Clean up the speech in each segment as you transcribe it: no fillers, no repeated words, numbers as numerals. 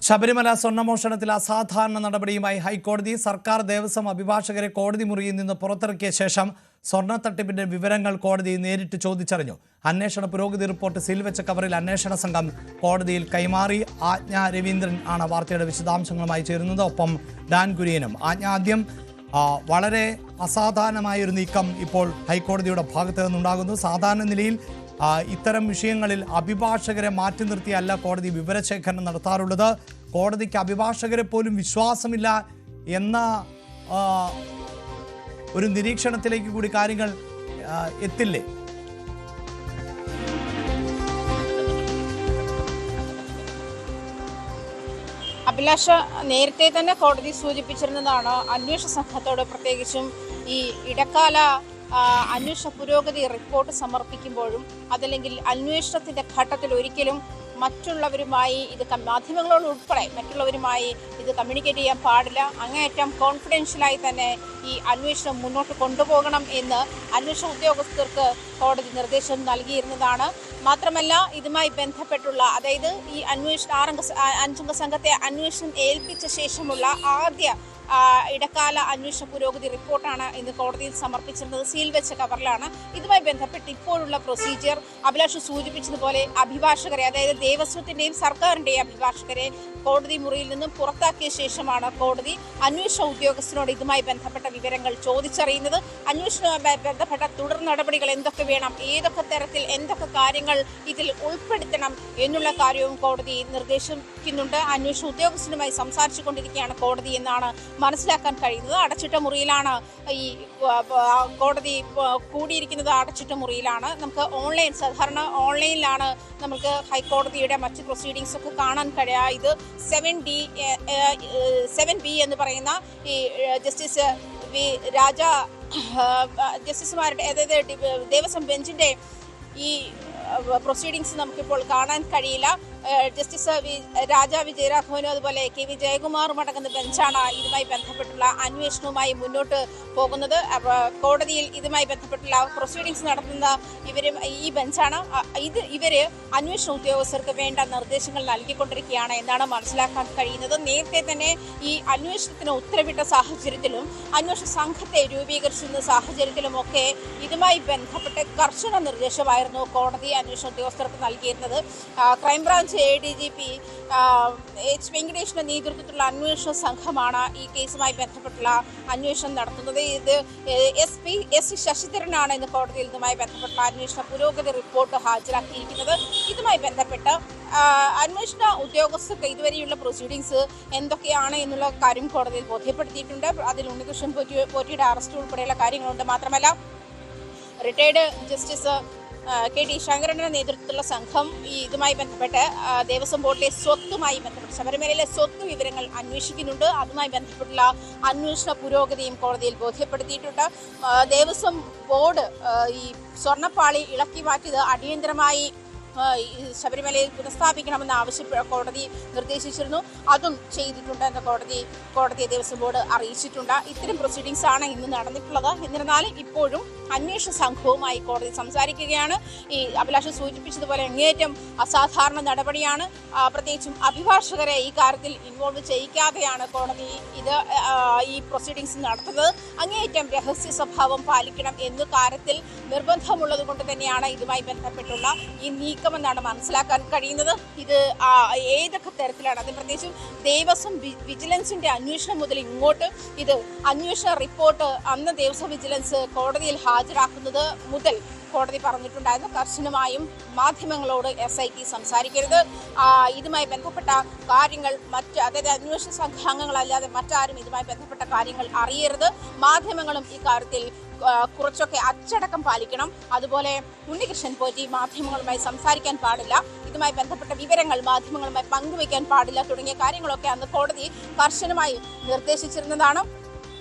ശബരിമല സ്വർണ്ണമോഷണത്തിൽ അസാധാരണ നടപടിയുമായി ഹൈക്കോടതി. സർക്കാർ ദേവസ്വം അഭിഭാഷകരെ കോടതി മുറിയിൽ നിന്ന് പുറത്തിറക്കിയ ശേഷം സ്വർണ്ണത്തട്ടിപ്പിന്റെ വിവരങ്ങൾ കോടതി നേരിട്ട് ചോദിച്ചറിഞ്ഞു. അന്വേഷണ പുരോഗതി റിപ്പോർട്ട് സീൽ വെച്ച കവറിൽ അന്വേഷണ സംഘം കോടതിയിൽ കൈമാറി. ആജ്ഞ രവീന്ദ്രൻ ആണ് വാർത്തയുടെ വിശദാംശങ്ങളുമായി ചേരുന്നത്. ഒപ്പം ഡാൻ കുര്യനും. ആജ്ഞ, ആദ്യം വളരെ അസാധാരണമായൊരു നീക്കം ഇപ്പോൾ ഹൈക്കോടതിയുടെ ഭാഗത്ത് നിന്നുണ്ടാകുന്നു. സാധാരണ നിലയിൽ ഇത്തരം വിഷയങ്ങളിൽ അഭിഭാഷകരെ മാറ്റി നിർത്തിയല്ല കോടതി വിവരശേഖരണം നടത്താറുള്ളത്. കോടതിക്ക് അഭിഭാഷകരെ പോലും വിശ്വാസമില്ല എന്ന ഒരു നിരീക്ഷണത്തിലേക്ക് കൂടി കാര്യങ്ങൾ എത്തില്ലേ? അഭിലാഷ, നേരത്തെ തന്നെ കോടതി സൂചിപ്പിച്ചിരുന്നതാണ് അന്വേഷണ സംഘത്തോട്, പ്രത്യേകിച്ചും ഈ ഇടക്കാല അന്വേഷണ പുരോഗതി റിപ്പോർട്ട് സമർപ്പിക്കുമ്പോഴും അതല്ലെങ്കിൽ അന്വേഷണത്തിന്റെ ഘട്ടത്തിൽ ഒരിക്കലും മറ്റുള്ളവരുമായി ഇത് മാധ്യമങ്ങളോട് ഉൾപ്പെടെ മറ്റുള്ളവരുമായി ഇത് കമ്മ്യൂണിക്കേറ്റ് ചെയ്യാൻ പാടില്ല. അങ്ങേയറ്റം കോൺഫിഡൻഷ്യലായി തന്നെ ഈ അന്വേഷണം മുന്നോട്ട് കൊണ്ടുപോകണം എന്ന് അന്വേഷണ ഉദ്യോഗസ്ഥർക്ക് കോടതി നിർദ്ദേശം നൽകിയിരുന്നതാണ്. മാത്രമല്ല, ഇതുമായി ബന്ധപ്പെട്ടുള്ള, അതായത് ഈ അഞ്ചംഗ സംഘത്തെ അന്വേഷണം ഏൽപ്പിച്ച ശേഷമുള്ള ആദ്യ ഇടക്കാല അന്വേഷണ പുരോഗതി റിപ്പോർട്ടാണ് ഇന്ന് കോടതിയിൽ സമർപ്പിച്ചിരുന്നത്. സീൽ വെച്ച കവറിലാണ്. ഇതുമായി ബന്ധപ്പെട്ട് ഇപ്പോഴുള്ള പ്രൊസീജിയർ അഭിലാഷ് സൂചിപ്പിച്ചതുപോലെ അഭിഭാഷകരെ, അതായത് ദേവസ്വത്തിന്റെയും സർക്കാരിന്റെയും അഭിഭാഷകരെ കോടതി മുറിയിൽ നിന്നും പുറത്താക്കിയ ശേഷമാണ് കോടതി അന്വേഷണ ഉദ്യോഗസ്ഥരോട് ഇതുമായി ബന്ധപ്പെട്ട വിവരങ്ങൾ ചോദിച്ചറിയുന്നത്. അന്വേഷണവുമായി ബന്ധപ്പെട്ട തുടർ നടപടികൾ എന്തൊക്കെ വേണം, ഏതൊക്കെ തരത്തിൽ എന്തൊക്കെ കാര്യങ്ങൾ ഇതിൽ ഉൾപ്പെടുത്തണം എന്നുള്ള കാര്യവും കോടതി നിർദ്ദേശിക്കുന്നുണ്ട്. അന്വേഷണ ഉദ്യോഗസ്ഥരുമായി സംസാരിച്ചു കൊണ്ടിരിക്കുകയാണ് കോടതി എന്നാണ് മനസ്സിലാക്കാൻ കഴിയുന്നത്. അടച്ചിട്ട മുറിയിലാണ് ഈ കോടതി കൂടിയിരിക്കുന്നത്. അടച്ചിട്ട മുറിയിലാണ്. നമുക്ക് സാധാരണ ഓൺലൈനിലാണ് നമുക്ക് ഹൈക്കോടതിയുടെ മറ്റ് പ്രൊസീഡിങ്സ് ഒക്കെ കാണാൻ കഴിയുക. ഇത് 7B എന്ന് പറയുന്ന ഈ ജസ്റ്റിസ് വി രാജ ജസ്റ്റിസുമാരുടെ, അതായത് ദേവസ്വം ബെഞ്ചിന്റെ ഈ പ്രൊസീഡിങ്സ് നമുക്കിപ്പോൾ കാണാൻ കഴിയില്ല. ജസ്റ്റിസ് രാജ വിജയരാഘവനും അതുപോലെ KV ജയകുമാറും അടങ്ങുന്ന ബെഞ്ചാണ് ഇതുമായി ബന്ധപ്പെട്ടുള്ള അന്വേഷണവുമായി മുന്നോട്ട് പോകുന്നത്. കോടതിയിൽ ഇതുമായി ബന്ധപ്പെട്ടുള്ള പ്രൊസീഡിങ്സ് നടത്തുന്ന ഈ ബെഞ്ചാണ്. ഇവര് അന്വേഷണ ഉദ്യോഗസ്ഥർക്ക് വേണ്ട നിർദ്ദേശങ്ങൾ നൽകിക്കൊണ്ടിരിക്കുകയാണ് എന്നാണ് മനസ്സിലാക്കാൻ കഴിയുന്നത്. നേരത്തെ തന്നെ ഈ അന്വേഷണത്തിന് ഉത്തരവിട്ട സാഹചര്യത്തിലും അന്വേഷണ സംഘത്തെ രൂപീകരിച്ചിരുന്ന സാഹചര്യത്തിലുമൊക്കെ ഇതുമായി ബന്ധപ്പെട്ട് കർശന നിർദ്ദേശമായിരുന്നു കോടതി അന്വേഷണ ഉദ്യോഗസ്ഥർക്ക് നൽകിയിരുന്നത്. Crime branch ADGP H. വെങ്കടേഷിന്റെ നേതൃത്വത്തിലുള്ള അന്വേഷണ സംഘമാണ് ഈ കേസുമായി ബന്ധപ്പെട്ടുള്ള അന്വേഷണം നടത്തുന്നത്. ഇത് SP ശശിധരനാണ് ഇന്ന് കോടതിയിൽ ഇതുമായി ബന്ധപ്പെട്ട അന്വേഷണ പുരോഗതി റിപ്പോർട്ട് ഹാജരാക്കിയിരിക്കുന്നത്. ഇതുമായി ബന്ധപ്പെട്ട് അന്വേഷണ ഉദ്യോഗസ്ഥർക്ക് ഇതുവരെയുള്ള പ്രൊസീഡിങ്സ് എന്തൊക്കെയാണ് എന്നുള്ള കാര്യം കോടതിയിൽ ബോധ്യപ്പെടുത്തിയിട്ടുണ്ട്. അതിൽ ഉണ്ണികൃഷ്ണൻ പോറ്റിയുടെ അറസ്റ്റ് ഉൾപ്പെടെയുള്ള കാര്യങ്ങളുണ്ട്. മാത്രമല്ല, റിട്ടയർഡ് ജസ്റ്റിസ് KD ശങ്കരന്റെ നേതൃത്വത്തിലുള്ള സംഘം ഇതുമായി ബന്ധപ്പെട്ട് ദേവസ്വം ബോർഡിലെ സ്വത്തുമായി ബന്ധപ്പെട്ട് ശബരിമലയിലെ സ്വത്ത് വിവരങ്ങൾ അന്വേഷിക്കുന്നുണ്ട്. അതുമായി ബന്ധപ്പെട്ടുള്ള അന്വേഷണ പുരോഗതിയും കോടതിയിൽ ബോധ്യപ്പെടുത്തിയിട്ടുണ്ട്. ദേവസ്വം ബോർഡ് ഈ സ്വർണ്ണപ്പാളി ഇളക്കി മാറ്റിയത് അടിയന്തരമായി ശബരിമലയിൽ പുനഃസ്ഥാപിക്കണമെന്ന് കോടതി നിർദ്ദേശിച്ചിരുന്നു. അതും ചെയ്തിട്ടുണ്ട് എന്ന് കോടതിയെ ദേവസ്വം ബോർഡ് അറിയിച്ചിട്ടുണ്ട്. ഇത്തരം പ്രൊസീഡിങ്സ് ആണ് ഇന്ന് നടന്നിട്ടുള്ളത്. എന്നിരുന്നാലും ഇപ്പോഴും അന്വേഷണ സംഘവുമായി കോടതി സംസാരിക്കുകയാണ്. ഈ അഭിലാഷ് സൂചിപ്പിച്ചതുപോലെ അങ്ങേയറ്റം അസാധാരണ നടപടിയാണ്. പ്രത്യേകിച്ചും അഭിഭാഷകരെ ഈ കാര്യത്തിൽ ഇൻവോൾവ് ചെയ്യിക്കാതെയാണ് കോടതി ഈ പ്രൊസീഡിങ്സ് നടത്തുന്നത്. അങ്ങേയറ്റം രഹസ്യ സ്വഭാവം പാലിക്കണം എന്ന കാര്യത്തിൽ നിർബന്ധമുള്ളത് കൊണ്ട് തന്നെയാണ് ഇതുമായി ബന്ധപ്പെട്ടുള്ള ഈ നീക്കമെന്നാണ് മനസ്സിലാക്കാൻ കഴിയുന്നത്. ഇത് ഏതൊക്കെ തരത്തിലാണ്, അത് പ്രത്യേകിച്ചും ദേവസ്വം വിജിലൻസിന്റെ അന്വേഷണം മുതൽ ഇങ്ങോട്ട് ഇത് അന്വേഷണ റിപ്പോർട്ട് അന്ന് ദേവസ്വം വിജിലൻസ് കോടതിയിൽ ഹാജരാക്കുന്നത് മുതൽ കോടതി പറഞ്ഞിട്ടുണ്ടായിരുന്നു കർശനമായും മാധ്യമങ്ങളോട് SIT സംസാരിക്കരുത്. ഇതുമായി ബന്ധപ്പെട്ട കാര്യങ്ങൾ അതായത് അന്വേഷണ സംഘാംഗങ്ങളല്ലാതെ മറ്റാരും ഇതുമായി ബന്ധപ്പെട്ട കാര്യങ്ങൾ അറിയരുത്. മാധ്യമങ്ങളും ഈ കാര്യത്തിൽ കുറച്ചൊക്കെ അച്ചടക്കം പാലിക്കണം. അതുപോലെ ഉണ്ണികൃഷ്ണൻ പോറ്റി മാധ്യമങ്ങളുമായി സംസാരിക്കാൻ പാടില്ല, ഇതുമായി ബന്ധപ്പെട്ട വിവരങ്ങൾ മാധ്യമങ്ങളുമായി പങ്കുവയ്ക്കാൻ പാടില്ല തുടങ്ങിയ കാര്യങ്ങളൊക്കെ അന്ന് കോടതി കർശനമായി നിർദ്ദേശിച്ചിരുന്നതാണ്.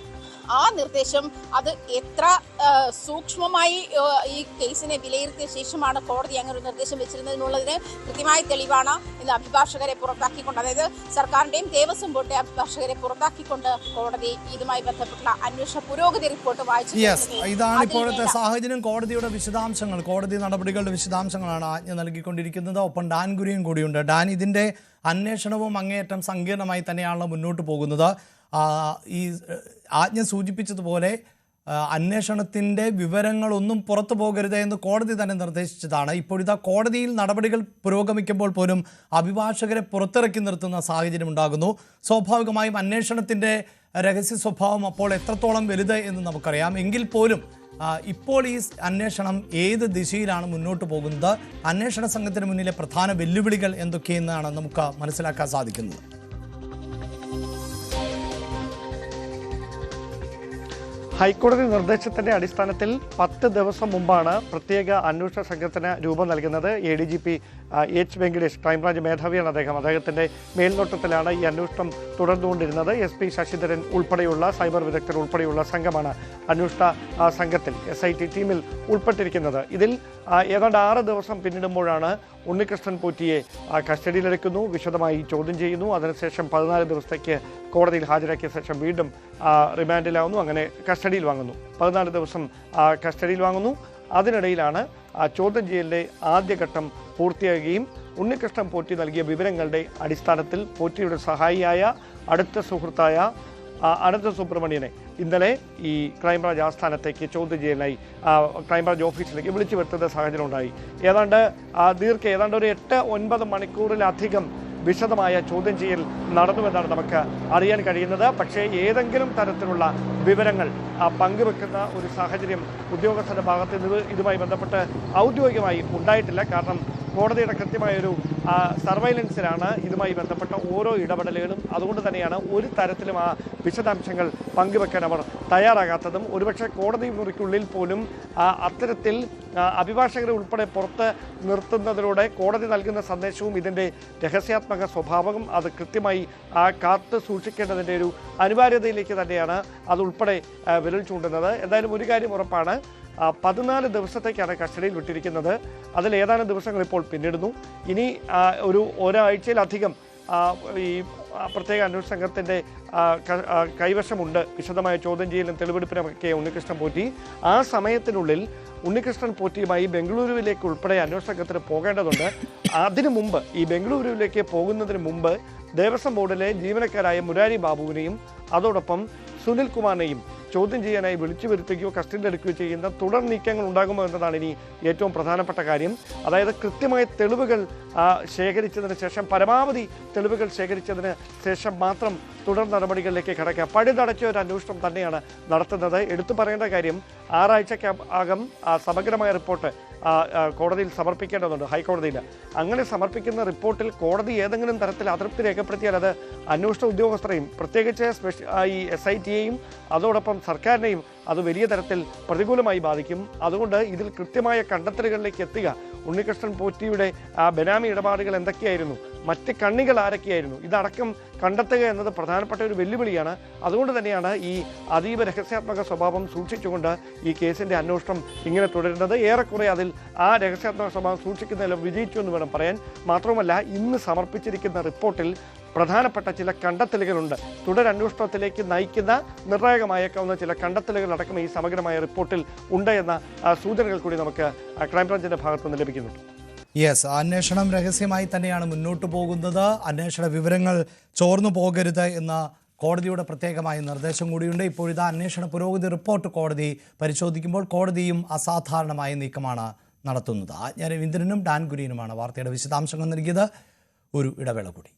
ആ നിർദ്ദേശം അത് എത്ര സൂക്ഷ്മമായി ഈ കേസിനെ വിലയിരുത്തിയ ശേഷമാണ് കോടതി അങ്ങനെ ഒരു നിർദ്ദേശം വെച്ചിരുന്നതിനുള്ളതിന് കൃത്യമായ തെളിവാണ് ഇന്ന് അഭിഭാഷകരെ പുറത്താക്കിക്കൊണ്ട്, അതായത് സർക്കാരിന്റെയും ദേവസ്വം ബോർഡിന്റെ അഭിഭാഷകരെ പുറത്താക്കിക്കൊണ്ട് കോടതി ഇതുമായി ബന്ധപ്പെട്ടുള്ള അന്വേഷണ പുരോഗതി റിപ്പോർട്ട് വായിച്ചു. ഇതാണ് ഇപ്പോഴത്തെ സാഹചര്യം. കോടതിയുടെ വിശദാംശങ്ങൾ, കോടതി നടപടികളുടെ വിശദാംശങ്ങളാണ് ആജ്ഞ നൽകിക്കൊണ്ടിരിക്കുന്നത്. ഒപ്പം ഡാൻ കുര്യൻ കൂടിയുണ്ട്. ഡാൻ, ഇതിന്റെ അന്വേഷണവും അങ്ങേയറ്റം സങ്കീർണമായി തന്നെയാണല്ലോ മുന്നോട്ട് പോകുന്നത്. ഈ ആജ്ഞ സൂചിപ്പിച്ചതുപോലെ അന്വേഷണത്തിൻ്റെ വിവരങ്ങളൊന്നും പുറത്തു പോകരുത് എന്ന് കോടതി തന്നെ നിർദ്ദേശിച്ചതാണ്. ഇപ്പോഴിതാ കോടതിയിൽ നടപടികൾ പുരോഗമിക്കുമ്പോൾ പോലും അഭിഭാഷകരെ പുറത്തിറക്കി നിർത്തുന്ന സാഹചര്യം ഉണ്ടാകുന്നു. സ്വാഭാവികമായും അന്വേഷണത്തിൻ്റെ രഹസ്യ സ്വഭാവം അപ്പോൾ എത്രത്തോളം വലുത് എന്ന് നമുക്കറിയാം. എങ്കിൽ പോലും ഇപ്പോൾ ഈ അന്വേഷണം ഏത് ദിശയിലാണ് മുന്നോട്ട് പോകുന്നത്, അന്വേഷണ സംഘത്തിന് മുന്നിലെ പ്രധാന വെല്ലുവിളികൾ എന്തൊക്കെയെന്നാണ് നമുക്ക് മനസ്സിലാക്കാൻ സാധിക്കുന്നത്. ഹൈക്കോടതി നിർദ്ദേശത്തിന്റെ അടിസ്ഥാനത്തിൽ 10 ദിവസം മുമ്പാണ് പ്രത്യേക അന്വേഷണ സംഘത്തിന് രൂപം നൽകുന്നത്. ADGP H. വെങ്കടേഷ്, ക്രൈംബ്രാഞ്ച് മേധാവിയാണ് അദ്ദേഹത്തിന്റെ മേൽനോട്ടത്തിലാണ് ഈ അന്വേഷണം തുടർന്നുകൊണ്ടിരുന്നത്. SP ശശിധരൻ ഉൾപ്പെടെയുള്ള സൈബർ വിദഗ്ധർ ഉൾപ്പെടെയുള്ള സംഘമാണ് അന്വേഷണ സംഘത്തിൽ SIT ടീമിൽ ഉൾപ്പെട്ടിരിക്കുന്നത്. ഇതിൽ ഏതാണ്ട് 6 ദിവസം പിന്നിടുമ്പോഴാണ് ഉണ്ണികൃഷ്ണൻ പോറ്റിയെ കസ്റ്റഡിയിലെടുക്കുന്നു, വിശദമായി ചോദ്യം ചെയ്യുന്നു. അതിനുശേഷം 14 ദിവസത്തേക്ക് കോടതിയിൽ ഹാജരാക്കിയ ശേഷം വീണ്ടും റിമാൻഡിലാവുന്നു, അങ്ങനെ കസ്റ്റഡിയിൽ വാങ്ങുന്നു. 14 ദിവസം കസ്റ്റഡിയിൽ വാങ്ങുന്നു. അതിനിടയിലാണ് ചോദ്യം ചെയ്യലിൻ്റെ ആദ്യഘട്ടം പൂർത്തിയാകുകയും ഉണ്ണികൃഷ്ണൻ പോറ്റി നൽകിയ വിവരങ്ങളുടെ അടിസ്ഥാനത്തിൽ പോറ്റിയുടെ സഹായിയായ അടുത്ത സുഹൃത്തായ അനന്ത സുബ്രഹ്മണ്യനെ ഇന്നലെ ഈ ക്രൈംബ്രാഞ്ച് ആസ്ഥാനത്തേക്ക് ചോദ്യം ചെയ്യാനായി ക്രൈംബ്രാഞ്ച് ഓഫീസിലേക്ക് വിളിച്ചു വരുത്തുന്ന സാഹചര്യം ഉണ്ടായി. ഏതാണ്ട് ഒരു 8-9 മണിക്കൂറിലധികം വിശദമായ ചോദ്യം ചെയ്യൽ നടന്നുവെന്നാണ് നമുക്ക് അറിയാൻ കഴിയുന്നത്. പക്ഷേ ഏതെങ്കിലും തരത്തിലുള്ള വിവരങ്ങൾ പങ്കുവെക്കുന്ന ഒരു സാഹചര്യം ഉദ്യോഗസ്ഥരുടെ ഭാഗത്ത് നിന്ന് ഇതുമായി ബന്ധപ്പെട്ട് ഔദ്യോഗികമായി ഉണ്ടായിട്ടില്ല. കാരണം കോടതിയുടെ കൃത്യമായൊരു സർവൈലൻസിലാണ് ഇതുമായി ബന്ധപ്പെട്ട ഓരോ ഇടപെടലുകളും. അതുകൊണ്ട് തന്നെയാണ് ഒരു തരത്തിലും ആ വിശദാംശങ്ങൾ പങ്കുവെക്കാൻ അവർ തയ്യാറാകാത്തതും. ഒരുപക്ഷെ കോടതി മുറിക്കുള്ളിൽ പോലും അത്തരത്തിൽ അഭിഭാഷകരെ ഉൾപ്പെടെ പുറത്ത് നിർത്തുന്നതിലൂടെ കോടതി നൽകുന്ന സന്ദേശവും ഇതിൻ്റെ രഹസ്യാത്മക സ്വഭാവം അത് കൃത്യമായി കാത്തു സൂക്ഷിക്കേണ്ടതിൻ്റെ ഒരു അനിവാര്യതയിലേക്ക് തന്നെയാണ് അതുൾപ്പെടെ വിരൽ ചൂണ്ടുന്നത്. എന്തായാലും ഒരു കാര്യം ഉറപ്പാണ്, 14 ദിവസത്തേക്കാണ് കസ്റ്റഡിയിൽ വിട്ടിരിക്കുന്നത്. അതിൽ ഏതാനും ദിവസങ്ങൾ ഇപ്പോൾ പിന്നിടുന്നു. ഇനി ഒരാഴ്ചയിലധികം ഈ പ്രത്യേക അന്വേഷണ സംഘത്തിൻ്റെ കൈവശമുണ്ട് വിശദമായ ചോദ്യം ചെയ്യലും തെളിവെടുപ്പിനുമൊക്കെ ഉണ്ണികൃഷ്ണൻ പോറ്റി. ആ സമയത്തിനുള്ളിൽ ഉണ്ണികൃഷ്ണൻ പോറ്റിയുമായി ബംഗളൂരുവിലേക്ക് ഉൾപ്പെടെ അന്വേഷണ സംഘത്തിന് പോകേണ്ടതുണ്ട്. അതിനു മുമ്പ് ഈ ബംഗളൂരുവിലേക്ക് പോകുന്നതിന് മുമ്പ് ദേവസ്വം ബോർഡിലെ ജീവനക്കാരായ മുരാരി ബാബുവിനെയും അതോടൊപ്പം സുനിൽ കുമാറിനെയും ചോദ്യം ചെയ്യാനായി വിളിച്ചു വരുത്തുകയോ കസ്റ്റഡിയിലെടുക്കുകയോ ചെയ്യുന്ന തുടർ നീക്കങ്ങൾ ഉണ്ടാകുമോ എന്നതാണ് ഇനി ഏറ്റവും പ്രധാനപ്പെട്ട കാര്യം. അതായത് കൃത്യമായ തെളിവുകൾ ശേഖരിച്ചതിന് ശേഷം, പരമാവധി തെളിവുകൾ ശേഖരിച്ചതിന് ശേഷം മാത്രം തുടർ നടപടികളിലേക്ക് കടക്കുക. പഴുതടച്ച ഒരു അന്വേഷണം തന്നെയാണ് നടത്തുന്നത്. എടുത്തു പറയേണ്ട കാര്യം, 6 ആഴ്ചക്കകം സമഗ്രമായ റിപ്പോർട്ട് കോടതിയിൽ സമർപ്പിക്കേണ്ടതുണ്ട്, ഹൈക്കോടതിയിൽ. അങ്ങനെ സമർപ്പിക്കുന്ന റിപ്പോർട്ടിൽ കോടതി ഏതെങ്കിലും തരത്തിൽ അതൃപ്തി രേഖപ്പെടുത്തിയാൽ അത് അന്വേഷണ ഉദ്യോഗസ്ഥരെയും പ്രത്യേകിച്ച് ഈ SITയെയും അതോടൊപ്പം സർക്കാരിനെയും അത് വലിയ തരത്തിൽ പ്രതികൂലമായി ബാധിക്കും. അതുകൊണ്ട് ഇതിൽ കൃത്യമായ കണ്ടെത്തലുകളിലേക്ക് എത്തുക, ഉണ്ണികൃഷ്ണൻ പോറ്റിയുടെ ബെനാമി ഇടപാടുകൾ എന്തൊക്കെയായിരുന്നു, മറ്റ് കണ്ണികൾ ആരൊക്കെയായിരുന്നു, ഇതടക്കം കണ്ടെത്തുക എന്നത് പ്രധാനപ്പെട്ട ഒരു വെല്ലുവിളിയാണ്. അതുകൊണ്ട് തന്നെയാണ് ഈ അതീവ രഹസ്യാത്മക സ്വഭാവം സൂക്ഷിച്ചുകൊണ്ട് ഈ കേസിൻ്റെ അന്വേഷണം ഇങ്ങനെ തുടരുന്നത്. ഏറെക്കുറെ അതിൽ ആ രഹസ്യാത്മക സ്വഭാവം സൂക്ഷിക്കുന്നതിൽ വിജയിച്ചു എന്ന് വേണം പറയാൻ. മാത്രമല്ല, ഇന്ന് സമർപ്പിച്ചിരിക്കുന്ന റിപ്പോർട്ടിൽ പ്രധാനപ്പെട്ട ചില കണ്ടെത്തലുകളുണ്ട്. തുടരന്വേഷണത്തിലേക്ക് നയിക്കുന്ന നിർണായകമായേക്കാവുന്ന ചില കണ്ടെത്തലുകളടക്കം ഈ സമഗ്രമായ റിപ്പോർട്ടിൽ ഉണ്ട് എന്ന സൂചനകൾ കൂടി നമുക്ക് ക്രൈംബ്രാഞ്ചിൻ്റെ ഭാഗത്തുനിന്ന് ലഭിക്കുന്നുണ്ട്. യെസ്, അന്വേഷണം രഹസ്യമായി തന്നെയാണ് മുന്നോട്ട് പോകുന്നത്. അന്വേഷണ വിവരങ്ങൾ ചോർന്നു പോകരുത് എന്ന കോടതിയുടെ പ്രത്യേകമായ നിർദ്ദേശം കൂടിയുണ്ട്. ഇപ്പോഴിതാ അന്വേഷണ പുരോഗതി റിപ്പോർട്ട് കോടതി പരിശോധിക്കുമ്പോൾ കോടതിയും അസാധാരണമായ നീക്കമാണ് നടത്തുന്നത്. ആജ്ഞ രവീന്ദ്രനും ഡാൻ കുര്യനുമാണ് വാർത്തയുടെ വിശദാംശങ്ങൾ നൽകിയത്. ഒരു ഇടവേള കൂടി.